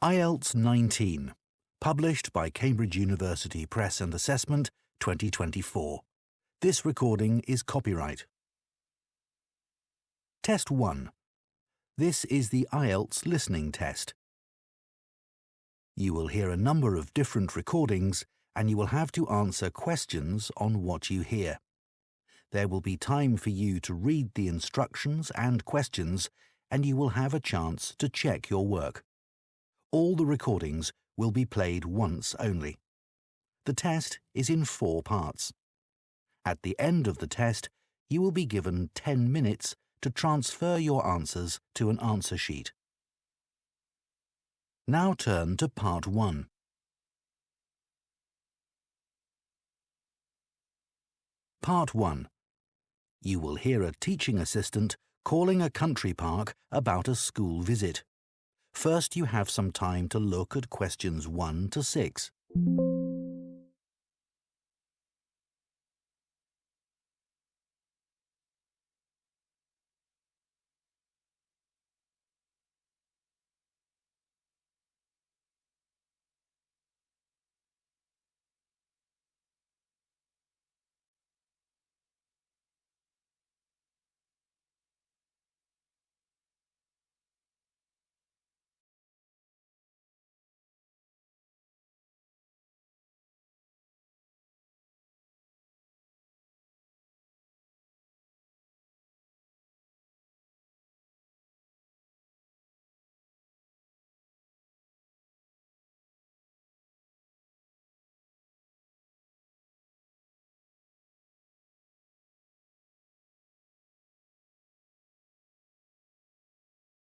Ielts 19, published by Cambridge University Press and Assessment 2024. This recording is copyright. Test 1. This is the Ielts listening test. You will hear a number of different recordings and you will have to answer questions on what you hear. There will be time for you to read the instructions and questions and you will have a chance to check your work. All the recordings will be played once only. The test is in 4 parts. At the end of the test, you will be given 10 minutes to transfer your answers to an answer sheet. Now turn to Part 1. Part 1. You will hear a teaching assistant calling a country park about a school visit. First, you have some time to look at questions 1 to 6.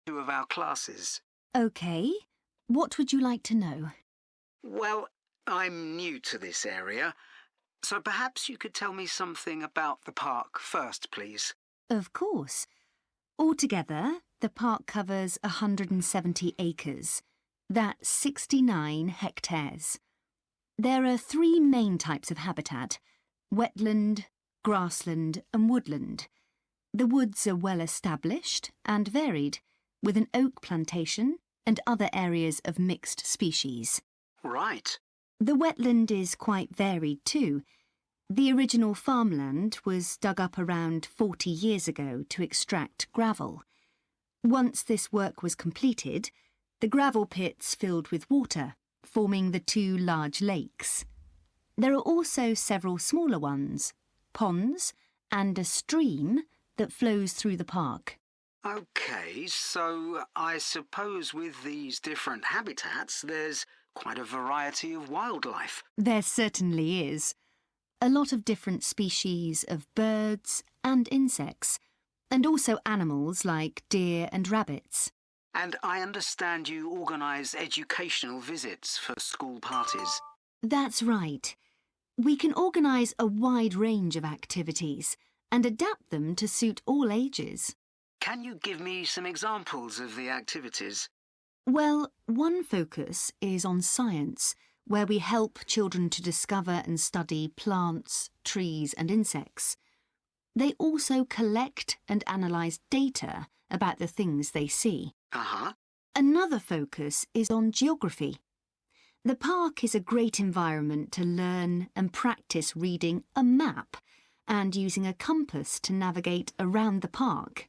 Two of our classes. OK. What would you like to know? Well, I'm new to this area, so perhaps you could tell me something about the park first, please. Of course. Altogether, the park covers 170 acres. That's 69 hectares. There are 3 main types of habitat: wetland, grassland and woodland. The woods are well established and varied, with an oak plantation and other areas of mixed species. Right. The wetland is quite varied too. The original farmland was dug up around 40 years ago to extract gravel. Once this work was completed, the gravel pits filled with water, forming the 2 large lakes. There are also several smaller ones, ponds, and a stream that flows through the park. OK, so I suppose with these different habitats, there's quite a variety of wildlife. There certainly is. A lot of different species of birds and insects, and also animals like deer and rabbits. And I understand you organise educational visits for school parties. That's right. We can organise a wide range of activities and adapt them to suit all ages. Can you give me some examples of the activities? Well, one focus is on science, where we help children to discover and study plants, trees and insects. They also collect and analyse data about the things they see. Another focus is on geography. The park is a great environment to learn and practice reading a map and using a compass to navigate around the park.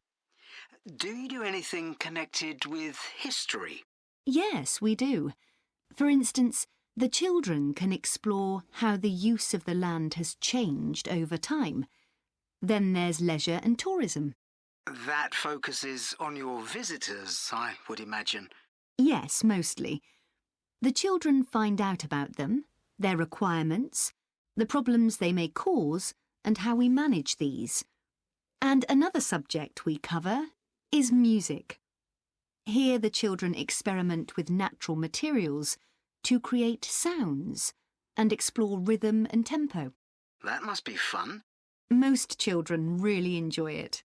Do you do anything connected with history? Yes, we do. For instance, the children can explore how the use of the land has changed over time. Then there's leisure and tourism. That focuses on your visitors, I would imagine. Yes, mostly. The children find out about them, their requirements, the problems they may cause, and how we manage these. And another subject we cover is music. Here the children experiment with natural materials to create sounds and explore rhythm and tempo. That must be fun. Most children really enjoy it.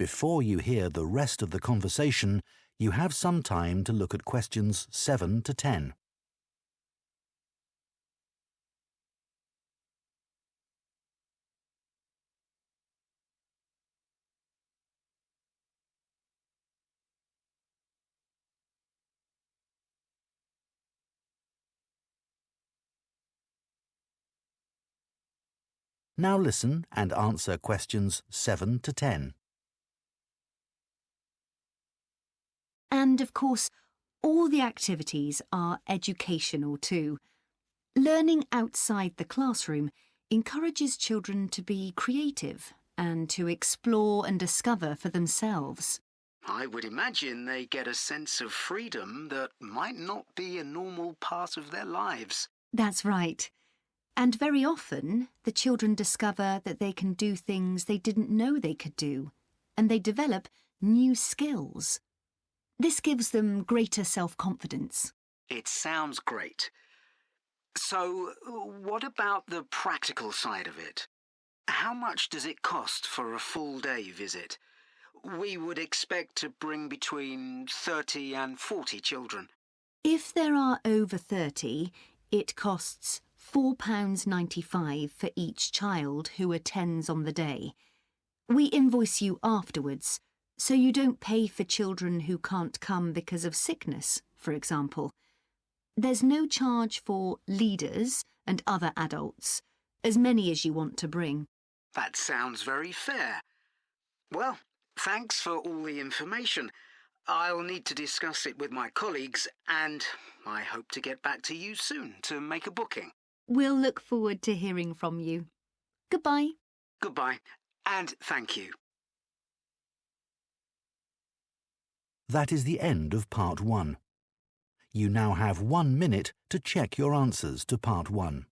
Before you hear the rest of the conversation, you have some time to look at questions 7 to 10. Now listen and answer questions 7 to 10. And, of course, all the activities are educational too. Learning outside the classroom encourages children to be creative and to explore and discover for themselves. I would imagine they get a sense of freedom that might not be a normal part of their lives. That's right. And very often, the children discover that they can do things they didn't know they could do, and they develop new skills. This gives them greater self-confidence. It sounds great. So, what about the practical side of it? How much does it cost for a full-day visit? We would expect to bring between 30 and 40 children. If there are over 30, it costs £4.95 for each child who attends on the day. We invoice you afterwards, so you don't pay for children who can't come because of sickness, for example. There's no charge for leaders and other adults, as many as you want to bring. That sounds very fair. Well, thanks for all the information. I'll need to discuss it with my colleagues, and I hope to get back to you soon to make a booking. We'll look forward to hearing from you. Goodbye. Goodbye, and thank you. That is the end of Part 1. You now have 1 minute to check your answers to Part 1.